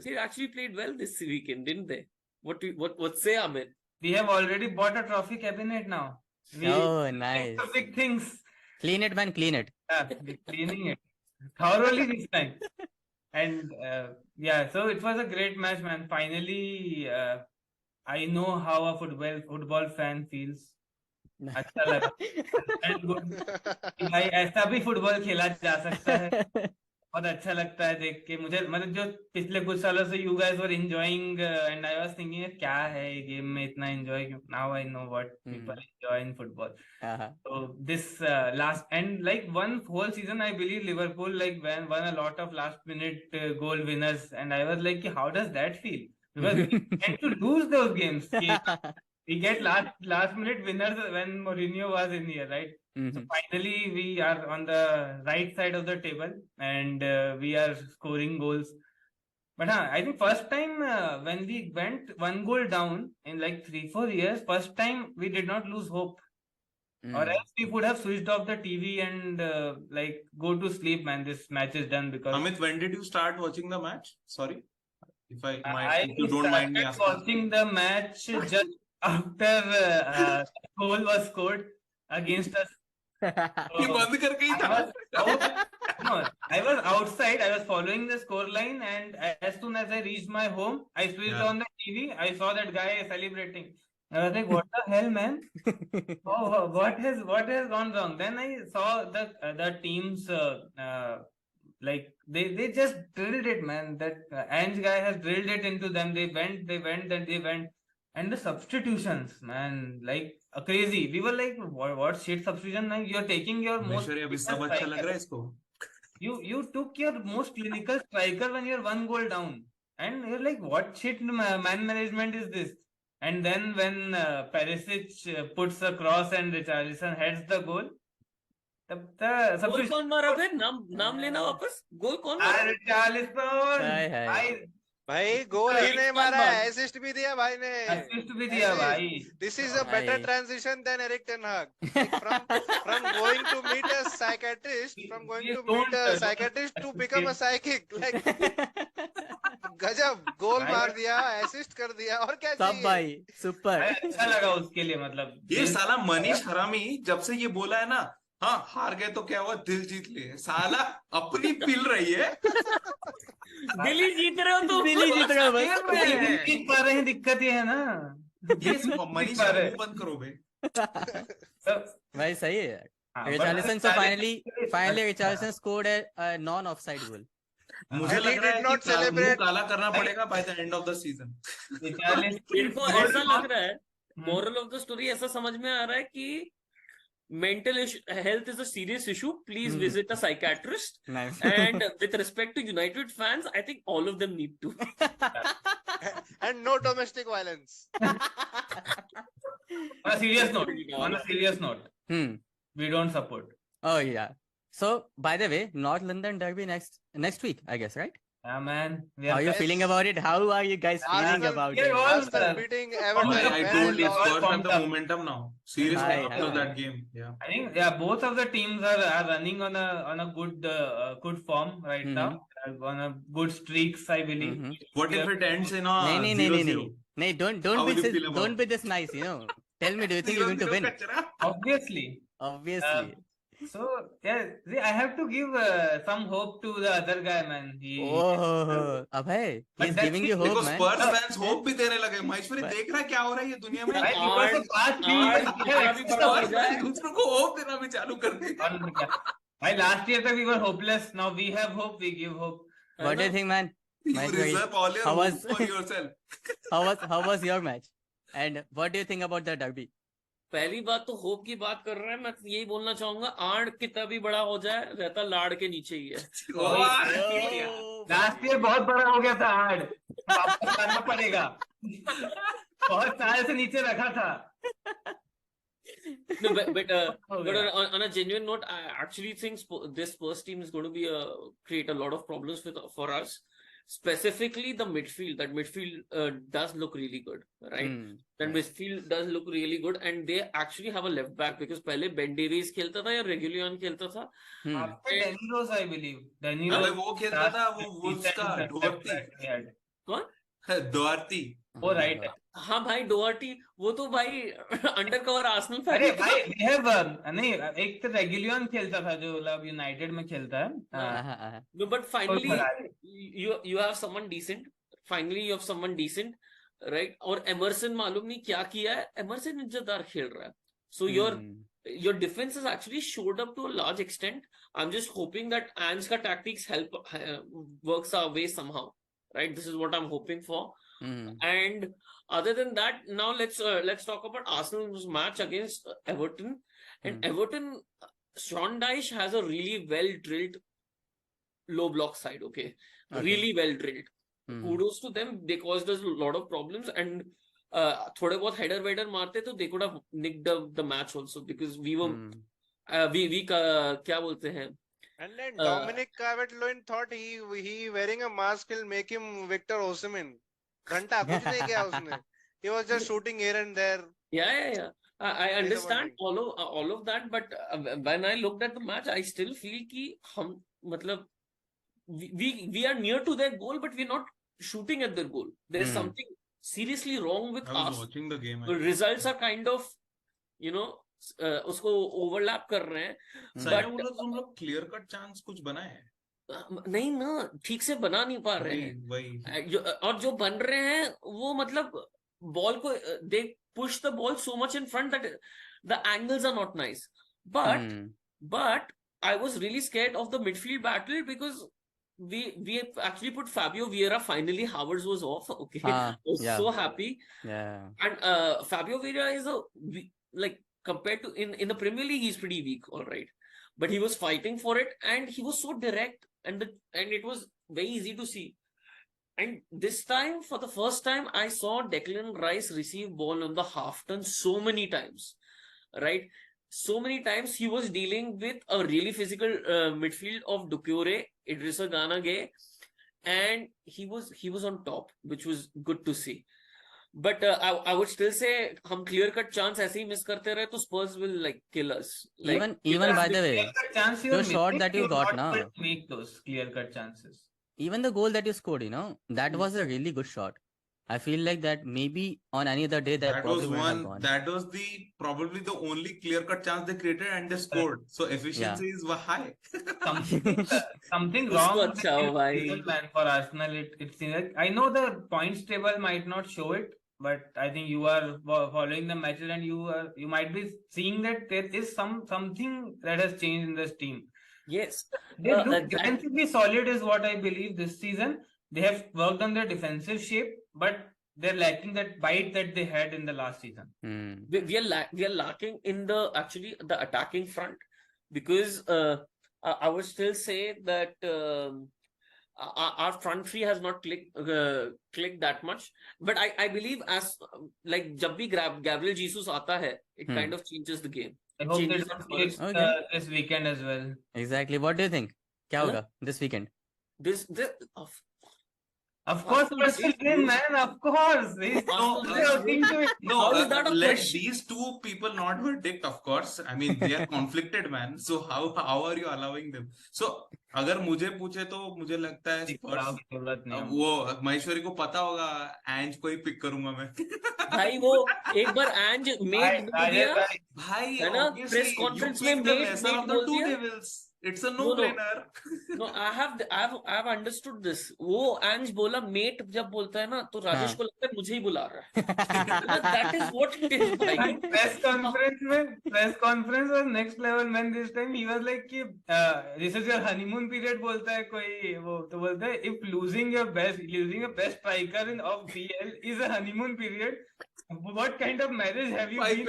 They actually played well this weekend, didn't they? What say, Amit? We have already bought a trophy cabinet now. Oh, nice. Big things. Clean it, man. Clean it. Yeah, we're cleaning it thoroughly this time. And yeah, so it was a great match, man. Finally, I know how a football fan feels. अच्छा लगा and good भाई ऐसा भी football खेला जा सकता है. बहुत अच्छा लगता है देख के मुझे. मतलब जो पिछले कुछ सालों से you guys were enjoying and I was thinking क्या है ये गेम में इतना enjoy क्यों. Now I know what people enjoy in football. So this last and like one whole season I believe Liverpool like won a lot of last minute goal winners and I was like how does that feel, because we tend to lose those games. We get last minute winners when Mourinho was in here, right? So finally we are on the right side of the table and we are scoring goals. But I think first time when we went one goal down in like 3-4 years, first time we did not lose hope. Or else we would have switched off the TV and like go to sleep, man. This match is done because. Amit, when did you start watching the match? Sorry, if you don't mind me asking. Watching the match just after the goal was scored against us. I was outside. I was following the scoreline, and as soon as I reached my home, I switched on the TV. I saw that guy celebrating. I was like, "What the hell, man? Oh, what has gone wrong?" Then I saw the teams like they just drilled it, man. That Ange guy has drilled it into them. They went. And the substitutions, man, like crazy. We were like, what shit substitution? Like, you're taking your most. You took your most clinical striker when you're one goal down, and you're like, what shit man management is this? And then when Perisic puts a cross and Richarlison heads the goal. गोल कौन मारा फिर? नाम लेना वापस. गोल कौन मारा? Richarlison. भाई गोल ही नहीं मारा, असिस्ट भी दिया भाई ने. असिस्ट भी दिया भाई. This is a better transition than Eric Ten Hag. From going to meet a psychiatrist, to become a psychic. Like गजब, गोल मार दिया, असिस्ट कर दिया, और क्या चाहिए? सब भाई सुपर. अच्छा लगा उसके लिए. मतलब ये साला मनीष हरामी जब से ये बोला है ना, हाँ हार गए तो क्या हुआ, दिल जीत लिए. साला अपनी पिल रही है. दिल ही जीत रहे हो तो दिल ही जीत रहे हो बस. जीत पा रहे हैं, दिक्कत ये है ना. ये मनीष हरामी बंद करो बे. भाई सही है. Richarlison so finally Richarlison scored a non-offside goal. मुझे लग रहा है कि काला करना पड़ेगा by the end of the season. इनको ऐसा लग रहा है, moral of the story ऐसा समझ में आ रहा है कि mental health is a serious issue. Please visit a psychiatrist. Nice. And with respect to United fans, I think all of them need to. And no domestic violence. On a serious note, we don't support. Oh yeah. So by the way, North London derby next week, I guess, right? Yeah, man. How are you feeling about it? How are you guys feeling about it? Arsenal beating Everton. I told you Spurs have the momentum now. Seriously, after that game. Yeah. I think both of the teams are running on a good form right now. On a good streaks, I believe. What if it ends in a 0-0? No, don't be this nice, you know. Tell me, do you think you're going to win? Obviously. So yeah, see, I have to give some hope to the other guy, man. Abhay, he's giving you hope, man. Spurs fans hope भी देने लगे. महेश्वरी देख रहा है क्या हो रहा है ये दुनिया में? दूसरों को hope देना भी चालू कर दिया. Last year we were hopeless. Now we have hope. We give hope. What do you think, man? You reserve all your hope for yourself. How was your match? And what do you think about the derby? पहली बात तो hope की बात कर रहे हैं. मैं यही बोलना चाहूंगा, आड़ कितना भी बड़ा हो जाए रहता लाड़ के नीचे ही है. लास्ट ईयर बहुत बड़ा हो गया था आड़, वापस करना पड़ेगा. बहुत साल से नीचे रखा था. No, but on a genuine note, I actually think this Spurs team is going to create a lot of problems for us. Specifically the midfield. That midfield does look really good, right? That midfield does look really good, and they actually have a left back, because पहले Ben Davies खेलता था या Reguilon खेलता था. Danny Rose, I believe. वो खेलता था, वो Wolves का ढोलक थी. कौन? डोआर्टी। वो राइट है। हाँ भाई डोआर्टी, वो तो भाई अंडर कवर आर्सेनल फैन अरे था। भाई they have, नहीं एक तो रेगिलियन खेलता था जो मतलब यूनाइटेड में खेलता है। No, but कोई finally बना दे। you have someone decent. Finally you have someone decent, right? और एमरसन मालूम नहीं क्या किया है, एमरसन इज्जतदार खेल रहा है. So your defense has actually showed up to a large extent. I'm just hoping that Ange ka tactics help works our way somehow, right? This is what I'm hoping for. And other than that, now let's talk about Arsenal's match against Everton. And Everton, Sean Dyche has a really well drilled low block side. Okay, really well drilled. Kudos to them. They caused us a lot of problems, and थोड़े बहुत header Vader मारते तो they could have nicked the match also, because we were we क्या बोलते हैं. And then Dominic Calvert-Lewin thought he wearing a mask will make him Victor Osimhen. घंटा कुछ नहीं किया उसने. He was just shooting here and there. Yeah. I understand all of that, but when I looked at the match, I still feel कि हम मतलब we are near to their goal, but we're not shooting at their goal. There is something seriously wrong with I was us. watching the game. The results are kind of, you know, उसको overlap कर रहे हैं. But तुम लोग clear cut chance कुछ बनाए हैं? नहीं ना, ठीक से बना नहीं पा रहे हैं. और जो बन रहे हैं वो मतलब बॉल को they push the ball so much in front that the angles are not nice. But I was really scared of the midfield battle, because we actually put Fabio Vieira. Finally, Havertz was off. Okay, I was so happy. And Fabio Vieira is like compared to in the Premier League, he's pretty weak, all right. But he was fighting for it, and he was so direct, and it was very easy to see. And this time, for the first time, I saw Declan Rice receive ball on the half turn so many times, right? So many times he was dealing with a really physical midfield of Doucouré, Idrissa Gana Gueye, and he was on top, which was good to see. But I would still say हम clear cut chance ऐसे ही miss करते रहे तो Spurs will like kill us. Like, even by the way, the shot that you got now, now, make those clear cut chances. Even the goal that you scored, you know, that was a really good shot. I feel like that maybe on any other day that probably would have gone. That was probably the only clear cut chance they created, and they scored. So efficiency is high. Something wrong with the man for Arsenal. It seems like, I know the points table might not show it, but I think you are following the matches, and you might be seeing that there is something that has changed in this team. Yes, they look defensively solid is what I believe this season. They have worked on their defensive shape, but they're lacking that bite that they had in the last season. We are lacking in the attacking front, because I would still say that our front three has not clicked that much. But I believe as like जब भी Gabriel Jesus आता है, it kind of changes the game. I hope they don't this weekend as well. Exactly. What do you think? क्या होगा this weekend? Of course, man. Of course. Let these two people not predict. Of course, I mean they are conflicted, man. So how are you allowing them? So अगर मुझे पूछे तो मुझे लगता है Spurs, वो महेश्वरी को पता होगा, एंज को ही पिक करूंगा मैं. भाई वो एक बार एंज मेड दिया भाई है ना, प्रेस कॉन्फ्रेंस में मेड बोल दिया. It's a no-brainer. No, I have understood this. वो एंज बोला मेट जब बोलता है ना तो राजेश को लगता है मुझे ही बुला रहा है. That is what it is. Press conference was next level, man. This time he was like कि this is your honeymoon period बोलता है कोई, वो तो बोलता है if losing your best striker of PL is a honeymoon period, what kind of marriage have you been?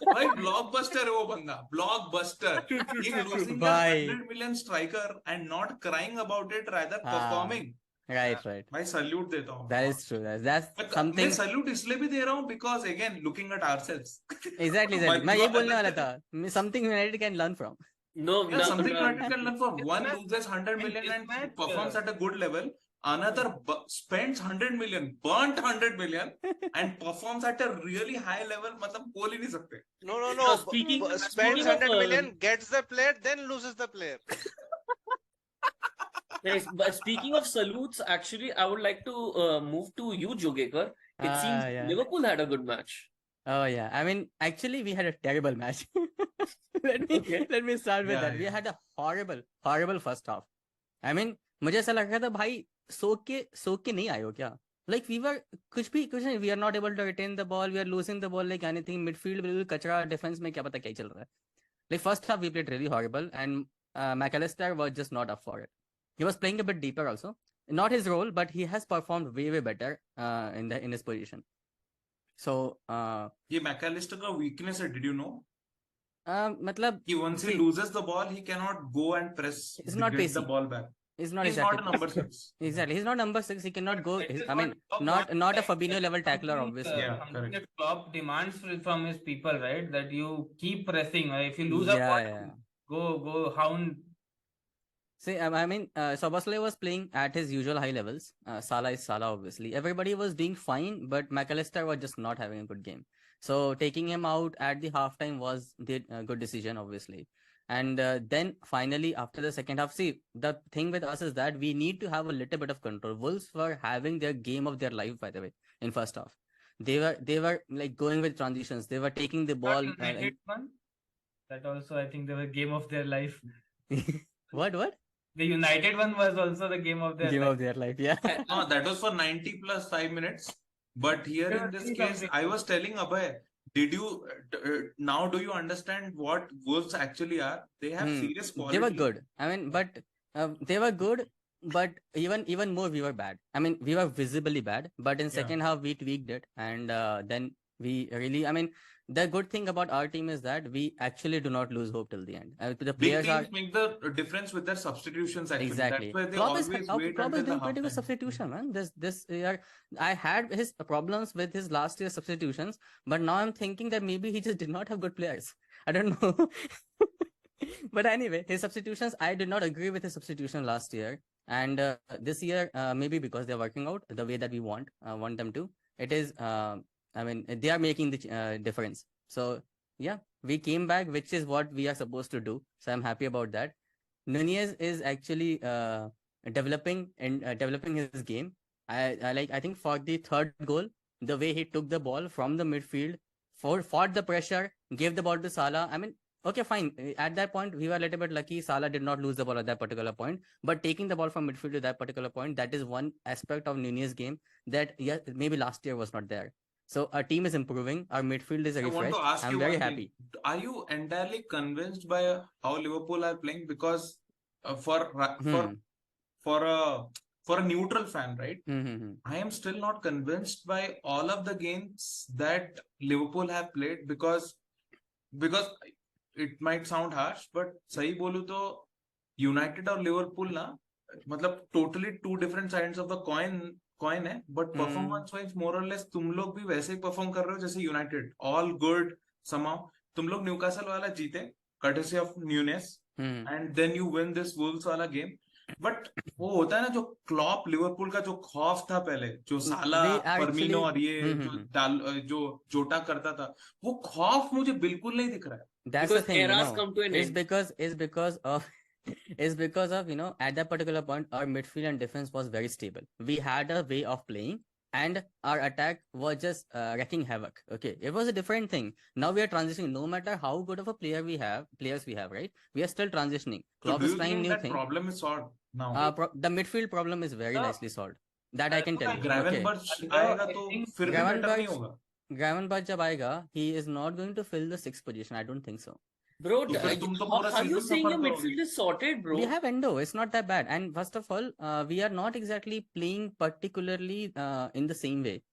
भाई blockbuster है वो बंदा, blockbuster. If losing your 100 million striker and not crying about it, rather performing. Right. मैं salute देता हूँ. That is true. That's something. मैं salute इसलिए भी दे रहा हूँ because again looking at ourselves. Exactly. मैं ये बोलने वाला था. Something United can learn from. Something United can learn from. One loses 100 million and performs at a good level. Another spends 100 million, burnt 100 million, and performs at a really high level. मतलब बोल ही नहीं सकते. No. Spends 100 million, gets the player, then loses the player. Nice. But speaking of salutes, actually, I would like to move to you, Jogekar. It seems Yeah. Liverpool had a good match. Oh yeah. I mean, actually, we had a terrible match. Okay. let me start with Yeah, that. We yeah. had a horrible first half. I mean, मुझे ऐसा लग रहा था भाई सो के नहीं आए हो क्या? Like we were कुछ नहीं. We are not able to retain the ball. We are losing the ball like anything. Midfield बिल्कुल कचरा. Defense में क्या पता क्या ही चल रहा है. Like first half we played really horrible, and McAllister was just not up for it. He was playing a bit deeper also. Not his role, but he has performed way better in his position. So ये McAllister का weakness है, did you know? मतलब He once he loses the ball, he cannot go and press He's not get the pacey. ball back. He's not He's exactly not a number 6. exactly. He's not number 6. He cannot go. That is I mean, what Klopp not wants, a right? Fabinho level tackler, Something, obviously. Yeah, something correct. that Klopp demands from his people, right? That you keep pressing. If you lose a Yeah. ball, go hound. See, I mean, Szoboszlai was playing at his usual high levels. Salah is Salah, obviously. Everybody was doing fine, but McAllister was just not having a good game. So taking him out at the halftime was the good decision, obviously. And then finally, after the second half, see, the thing with us is that we need to have a little bit of control. Wolves were having their game of their life, by the way, in first half. They were like going with transitions. They were taking the ball. One. That also, I think, they were game of their life. What? The United one was also the game of their life. Yeah. No, that was for 90 plus 5 minutes. But here in this case, I was telling Abhay, did you now do you understand what Wolves actually are? They have serious quality. They were good. I mean, but they were good, but even more we were bad. I mean, we were visibly bad, but in second half we tweaked it, and then we really. I mean, the good thing about our team is that we actually do not lose hope till the end. The Big players teams make the difference with their substitutions. Actually, exactly. That's why they Klopp always is wait Klopp is until the doing pretty good halftime. substitution, man. This year, I had his problems with his last year's substitutions, but now I'm thinking that maybe he just did not have good players. I don't know. But anyway, his substitutions, I did not agree with his substitution last year, and this year maybe because they're working out the way that we want them to. It is I mean, they are making the difference. So yeah, we came back, which is what we are supposed to do. So I'm happy about that. Nunez is actually developing his game. I think for the third goal, the way he took the ball from the midfield, fought the pressure, gave the ball to Salah. I mean, okay, fine. At that point, we were a little bit lucky. Salah did not lose the ball at that particular point. But taking the ball from midfield to that particular point, that is one aspect of Nunez's game that maybe last year was not there. So our team is improving. Our midfield is refreshed. I want to ask I'm you very one happy. thing. Are you entirely convinced by how Liverpool are playing? Because for a neutral fan, right? I am still not convinced by all of the games that Liverpool have played because it might sound harsh, but सही बोलूं तो United और Liverpool ना मतलब totally two different sides of the coin है, but performance wise more or less तुम लोग भी वैसे ही perform कर रहे हो जैसे United, all good somehow. तुम लोग न्यूकासल वाला जीते courtesy of Nunes, and then you win this Wolves वाला game. बट वो होता है ना जो क्लॉप लिवरपूल का जो खौफ था पहले, जो साला फर्मिनो और ये जो जोटा करता था, वो खौफ मुझे बिल्कुल नहीं दिख रहा है. That's the thing, it's because of at that particular point our midfield and defense was very stable. We had a way of playing and our attack was just wrecking havoc. Okay, it was a different thing. Now we are transitioning. No matter how good of a players we have, right? We are still transitioning. Klopp is trying new thing. Problem is solved now. The midfield problem is very nicely solved. That I can tell you. Gravenberch जब आएगा, he is not going to fill the 6th position. I don't think so. Bro, how are you saying your midfield is sorted, bro? We have Endo. It's not that bad. And first of all, we are not exactly playing particularly in the same way.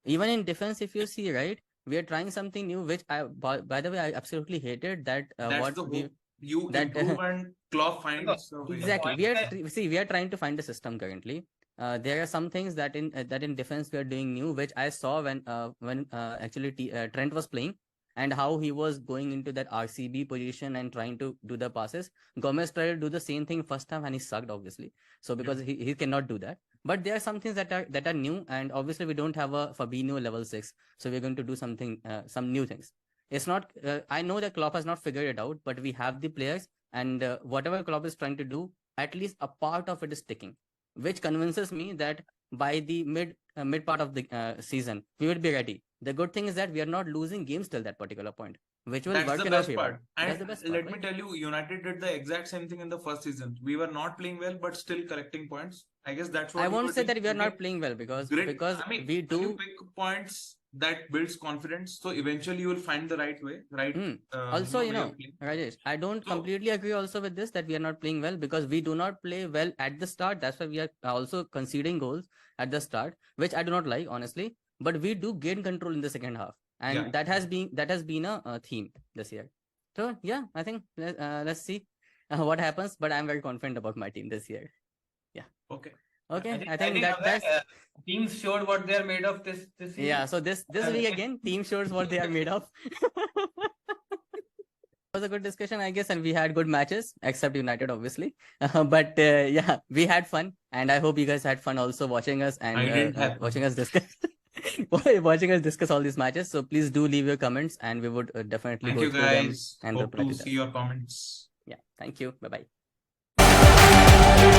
Even in defense, if you see, right, we are trying something new, which by the way, I absolutely hated that. Improve and Klopp finds exactly. We are trying to find a system currently. There are some things that in defense we are doing new, which I saw when actually Trent was playing, and how he was going into that RCB position and trying to do the passes. Gomez tried to do the same thing first time and he sucked, obviously. So because he cannot do that. But there are some things that are new, and obviously we don't have a Fabinho level 6. So we're going to do something, some new things. It's not, I know that Klopp has not figured it out, but we have the players, and whatever Klopp is trying to do, at least a part of it is sticking, which convinces me that by the mid part of the season, we will be ready. The good thing is that we are not losing games till that particular point, which will That's work the in our best favor. part. And That's the best part, let me right? tell you, United did the exact same thing in the first season. We were not playing well, but still collecting points. I guess that's what I you won't were say doing. that we are Okay. not playing well because Great. we when you do. pick points, that builds confidence. So eventually you will find the right way, right? Also, way of playing. Rajesh, I don't So- completely agree also with this that we are not playing well because we do not play well at the start. That's why we are also conceding goals at the start, which I do not like, honestly. But we do gain control in the second half, and Yeah. that has been a theme this year. So yeah, I think let's see what happens. But I'm very confident about my team this year. Okay. Okay, I think that's teams showed what they are made of this season. yeah. So this week again, team shows what they are made of. Was a good discussion, I guess, and we had good matches, except United, obviously. But yeah, we had fun, and I hope you guys had fun also watching us I didn't and have watching us discuss. Watching us discuss all these matches. So please do leave your comments, and we would definitely Thank go you through them guys. and Hope reply to to see them. your comments. Yeah, thank you. Bye bye.